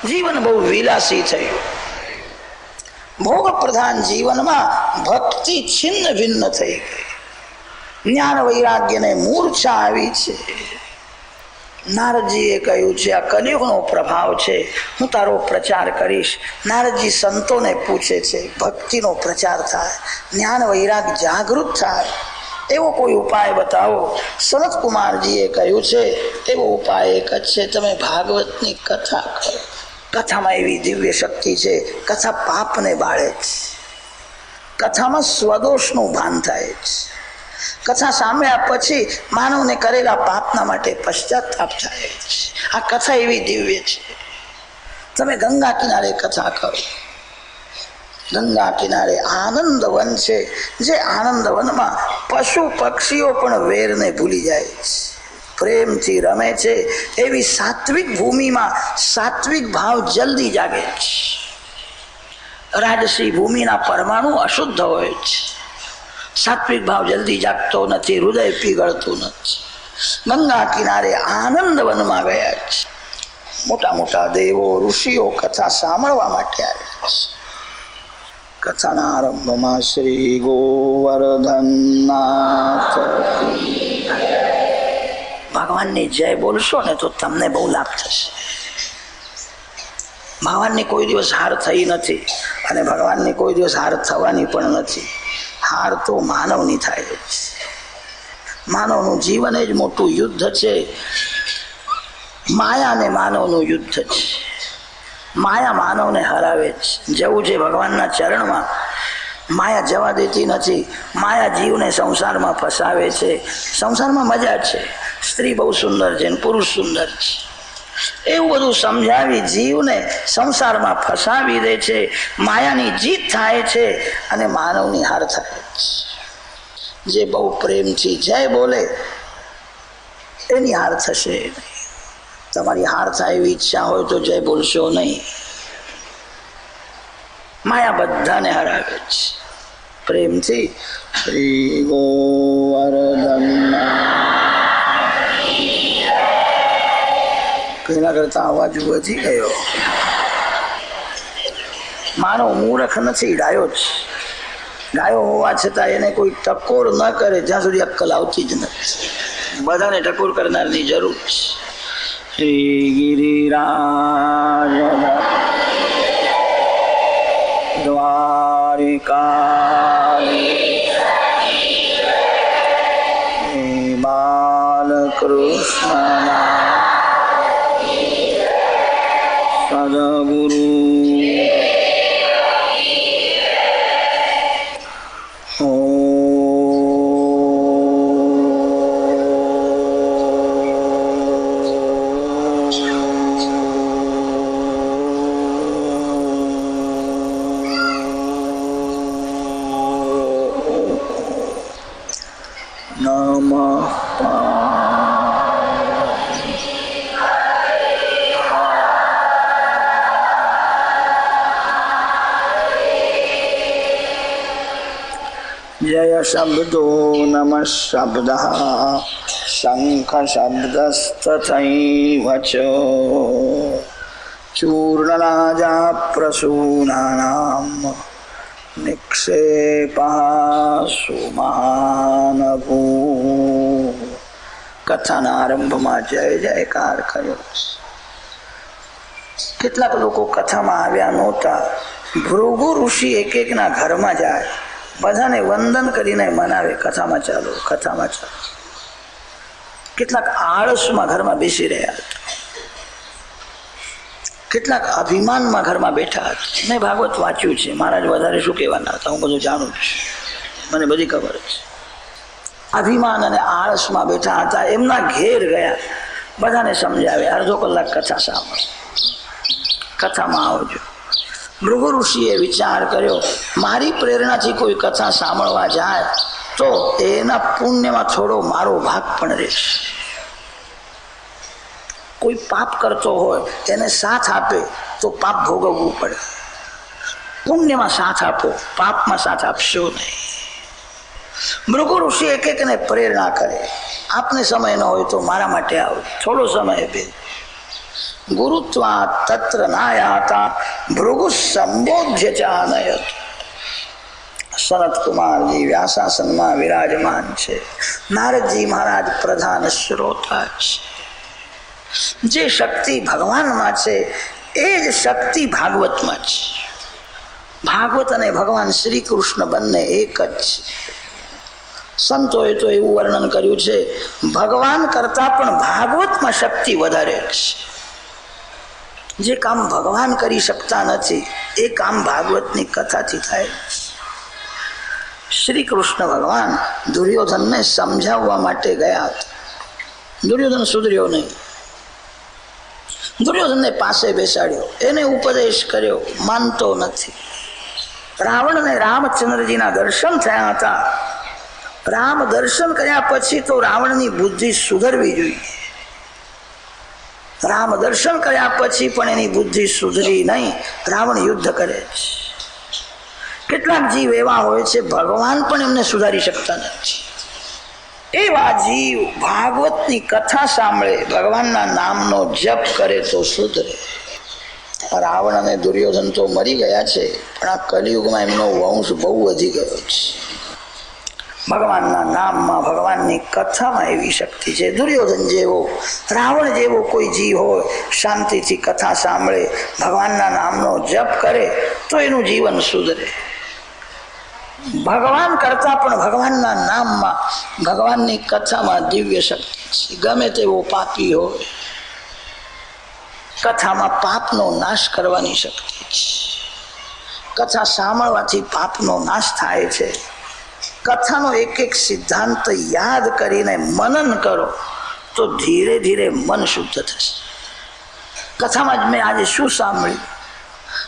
જીવન બહુ વિલાસી થયું. ભોગ પ્રધાન જીવનમાં ભક્તિ છિન્ન ભિન્ન થઈ ગઈ. જ્ઞાન વૈરાગ્યને મૂર્છા આવી છે. નારદજીએ કહ્યું છે, આ કલિયુગનો પ્રભાવ છે, હું તારો પ્રચાર કરીશ. નારદજી સંતોને પૂછે છે, ભક્તિનો પ્રચાર થાય, જ્ઞાન વૈરાગ જાગૃત થાય, એવો કોઈ ઉપાય બતાવો. સનત કુમારજીએ કહ્યું છે, એવો ઉપાય એક જ છે, તમે ભાગવતની કથા કરો. કથામાં એવી દિવ્ય શક્તિ છે, કથા પાપને બાળે છે. કથામાં સ્વદોષનું ભાન થાય છે. કથા સાંભળ્યા પછી માનવને કરેલા પાપના માટે પશ્ચાતાપ થાય છે. આ કથા એવી દિવ્ય છે. તમે ગંગા કિનારે કથા કરો. ગંગા કિનારે આનંદવન છે, જે આનંદવનમાં પશુ પક્ષીઓ પણ વેરને ભૂલી જાય છે, પ્રેમથી રમે છે. એવી સાત્વિક ભૂમિમાં સાત્વિક ભાવ જલ્દી જાગે છે. રાજસી ભૂમિના પરમાણુ અશુદ્ધ હોય છે. સાત્વિક ભાવ જલ્દી જાગતો નથી, હૃદય પીગળતું નથી. ગંગા કિનારે આનંદવનમાં ગયા છે. મોટા મોટા દેવો ઋષિઓ કથા સાંભળવા માટે આવ્યા છે. કથાના આરંભમાં શ્રી ગોવર્ધનનાથ ભગવાનની જય બોલશો ને તો તમને બહુ લાભ થશે. ભગવાનની કોઈ દિવસ હાર થઈ નથી અને ભગવાનની કોઈ દિવસ હાર થવાની પણ નથી. હાર તો માનવની થાય છે. માનવનું જીવન જ મોટું યુદ્ધ છે. માયા ને માનવનું યુદ્ધ છે. માયા માનવને હરાવે છે. જવું છે ભગવાનના ચરણમાં. માયા જવા દેતી નથી. માયા જીવને સંસારમાં ફસાવે છે. સંસારમાં મજા છે, સ્ત્રી બહુ સુંદર છે, પુરુષ સુંદર છે, એવું બધું સમજાવી જીવને સંસારમાં ફસાવી દે છે. માયાની જીત થાય છે અને માનવની હાર થાય છે. જે બહુ પ્રેમથી જય બોલે એની હાર થશે નહીં. તમારી હાર થાય એવી ઈચ્છા હોય તો જય બોલશો નહીં. માયા બધાને હરાવે છે. પ્રેમથી શ્રી ગોવર્ધન. પહેલા કરતા અવાજ વધી ગયો. માનવ મૂર્ખ નથી, ડાયો છે. ડાયો હોવા છતાં એને કોઈ ટકોર ન કરે જ્યાં સુધી અક્કલ આવતી જ નથી. બધાને ટકોર કરનારની જરૂર છે. શ્રી ગિરિરાજ દ્વારિકા બાલકૃષ્ણ સદગુરુ જય શબ્દો નમઃ શબ્દ શંખ શબ્દસ્તથૈવ ચ ચૂર્ણરાજા પ્રસૂનાનામ નિક્ષેપઃ સુમહાનભૂ. કથાના આરંભમાં જય જયકાર કર્યો. કેટલાક લોકો કથામાં આવ્યા નહોતા. ભૃગુ ઋષિ એક એકના ઘરમાં જાય, બધાને વંદન કરીને મનાવે, કથામાં ચાલો, કથામાં ચાલો. કેટલાક આળસમાં ઘરમાં બેસી રહ્યા હતા. કેટલાક અભિમાનમાં ઘરમાં બેઠા હતા. મેં ભાગવત વાંચ્યું છે, મહારાજ વધારે શું કહેવાના હતા, હું બધું જાણું છું, મને બધી ખબર છે. અભિમાન અને આળસમાં બેઠા હતા. એમના ઘેર ગયા, બધાને સમજાવે, અડધો કલાક કથા સાંભળો, કથામાં આવજો. ભૃગુ ઋષિએ વિચાર કર્યો, મારી પ્રેરણાથી કોઈ કથા સાંભળવા જાય તો એના પુણ્યમાં થોડો મારો ભાગ પણ રહેશે. કોઈ પાપ કરતો હોય તેને સાથ આપે તો પાપ ભોગવવું પડે. પુણ્યમાં સાથ આપો, પાપમાં સાથ આપશો નહીં. ભૃગુ ઋષિ એક એકને પ્રેરણા કરે, આપને સમય ન હોય તો મારા માટે આવો, થોડો સમય બે. ગુરુત્વા તત્ર નાયાતા ભૃગુ સંબોધ્ય ચાનયત. સનત કુમારજી વ્યાસાસનમાં વિરાજમાન છે. નારદજી મહારાજ પ્રધાન શ્રોતા છે. જે શક્તિ ભગવાનમાં છે એ જ શક્તિ ભાગવતમાં છે. ભાગવત અને ભગવાન શ્રી કૃષ્ણ બંને એક જ છે. સંતોએ તો એવું વર્ણન કર્યું છે, ભગવાન કરતા પણ ભાગવતમાં શક્તિ વધારે છે. જે કામ ભગવાન કરી શકતા નથી એ કામ ભાગવતની કથાથી થાય. શ્રી કૃષ્ણ ભગવાન દુર્યોધનને સમજાવવા માટે ગયા હતા. દુર્યોધન સુધર્યો નહીં. દુર્યોધનને પાસે બેસાડ્યો, એને ઉપદેશ કર્યો, માનતો નથી. રાવણને રામચંદ્રજીના દર્શન થયા હતા. રામ દર્શન કર્યા પછી તો રાવણની બુદ્ધિ સુધરવી જોઈએ. રામ દર્શન કર્યા પછી પણ એની બુદ્ધિ સુધરી નહીં. રાવણ યુદ્ધ કરે છે. કેટલાક જીવ એવા હોય છે ભગવાન પણ એમને સુધારી શકતા નથી. એવા જીવ ભાગવતની કથા સાંભળે, ભગવાનના નામનો જપ કરે તો સુધરે. રાવણ અને દુર્યોધન તો મરી ગયા છે, પણ આ કલિયુગમાં એમનો વંશ બહુ વધી ગયો છે. ભગવાનના નામમાં, ભગવાનની કથામાં એવી શક્તિ છે. દુર્યોધન જેવો, રાવણ જેવો કોઈ જીવ હોય, શાંતિથી કથા સાંભળે, ભગવાનના નામનો જપ કરે તો એનું જીવન સુધરે. ભગવાન કરતા પણ ભગવાનના નામમાં, ભગવાનની કથામાં દિવ્ય શક્તિ છે. ગમે તેવો પાપી હોય, કથામાં પાપનો નાશ કરવાની શક્તિ છે. કથા સાંભળવાથી પાપનો નાશ થાય છે. કથાનો એક એક સિદ્ધાંત યાદ કરીને મનન કરો તો ધીરે ધીરે મન શુદ્ધ થશે. કથામાં જ મેં આજે શું સાંભળ્યું?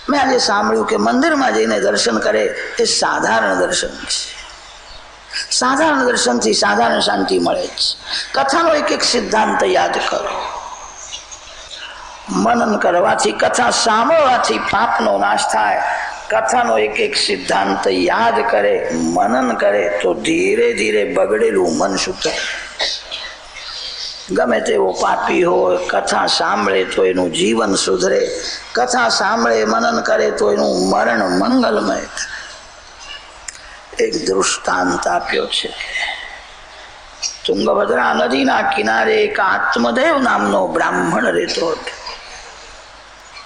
મેં આજે સાંભળ્યું કે મંદિરમાં જઈને દર્શન કરે એ સાધારણ દર્શન છે. સાધારણ દર્શનથી સાધારણ શાંતિ મળે છે. કથાનો એક એક સિદ્ધાંત યાદ કરો. મનન કરવાથી, કથા સાંભળવાથી પાપનો નાશ થાય. કથાનો એક એક સિદ્ધાંત યાદ કરે, મનન કરે તો ધીરે ધીરે બગડેલું મન શુદ્ધ થાય. ગમે તેવો પાપી હોય, કથા સાંભળે તો એનું જીવન સુધરે. કથા સાંભળે, મનન કરે તો એનું મરણ મંગલમય થાય. એક દૃષ્ટાંત આપ્યો છે. તુંગભદ્રા નદીના કિનારે એક આત્મદેવ નામનો બ્રાહ્મણ રહેતો હતો.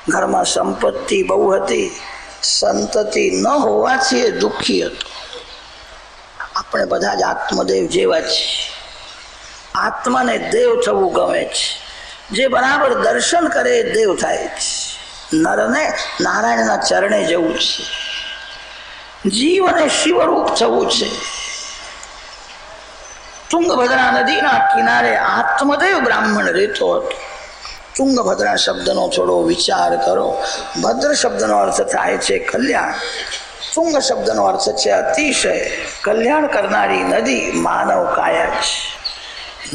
ઘરમાં સંપત્તિ બહુ હતી, સંતતિ ન હોવાથી એ દુઃખી હતો. આપણે બધા જ આત્મદેવ જેવા છીએ. આત્માને દેવ થવું ગમે છે. જે બરાબર દર્શન કરે એ દેવ થાય છે. નરને નારાયણના ચરણે જવું છે. જીવને શિવરૂપ થવું છે. તુંગભદ્રા નદીના કિનારે આત્મદેવ બ્રાહ્મણ રહેતો હતો. તુંગભદ્રા શબ્દનો થોડો વિચાર કરો. ભદ્ર શબ્દનો અર્થ થાય છે કલ્યાણ. તુંગ શબ્દનો અર્થ છે અતિશય. કલ્યાણ કરનારી નદી માનવ કાયા છે.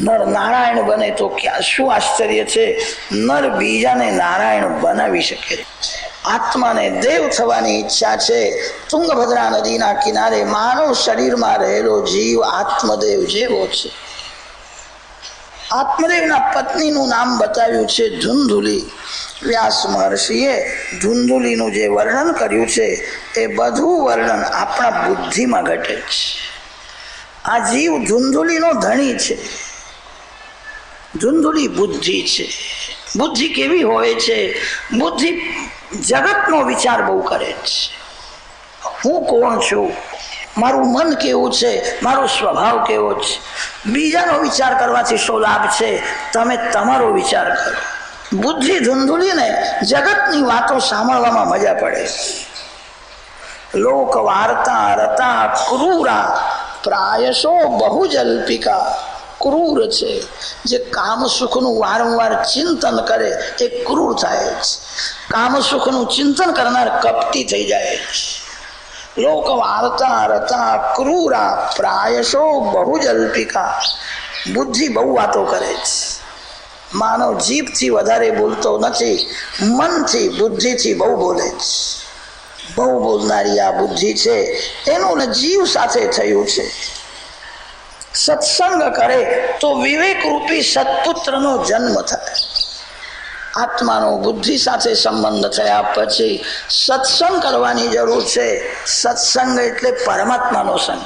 નર નારાયણ બને તો ક્યાં શું આશ્ચર્ય છે? નર બીજાને નારાયણ બનાવી શકે. આત્માને દેવ થવાની ઈચ્છા છે. તુંગભદ્રા નદીના કિનારે માનવ શરીરમાં રહેલો જીવ આત્મદેવ જેવો છે. આત્મદેવના પત્નીનું નામ બતાવ્યું છે ધુંધુલી. વ્યાસ મહર્ષિએ ધુંધુલીનું જે વર્ણન કર્યું છે એ બધું વર્ણન આપણા બુદ્ધિમાં ઘટે છે. આ જીવ ધુંધુલીનો ધણી છે. ધુંધુલી બુદ્ધિ છે. બુદ્ધિ કેવી હોય છે? બુદ્ધિ જગતનો વિચાર બહુ કરે છે. હું કોણ છું, મારું મન કેવું છે, મારો સ્વભાવ કેવો છે. બીજાનો વિચાર કરવાથી શું લાભ છે? તમે તમારો વિચાર કરો. બુદ્ધિ ધુંધુલીને જગતની વાતો સાંભળવામાં મજા પડે. લોક વાર્તા રતા ક્રૂરા પ્રાયશો બહુજલ્પિકા. ક્રૂર છે. જે કામ સુખનું વારંવાર ચિંતન કરે એ ક્રૂર થાય છે. કામ સુખનું ચિંતન કરનાર કપટી થઈ જાય છે. લોક વાર્તા રતા ક્રૂરા પ્રાયશો બહુજલ્પિકા. બુદ્ધિ બહુ વાતો કરે છે. માનવ જીભથી વધારે બોલતો નથી, મનથી, બુદ્ધિથી બહુ બોલે છે. બહુ બોલનારી આ બુદ્ધિ છે. એનું જીવ સાથે થયું છે. સત્સંગ કરે તો વિવેક રૂપી સત્પુત્રનો જન્મ થાય. આત્માનો બુદ્ધિ સાથે સંબંધ થયા પછી સત્સંગ કરવાની જરૂર છે. સત્સંગ એટલે પરમાત્માનો સંગ.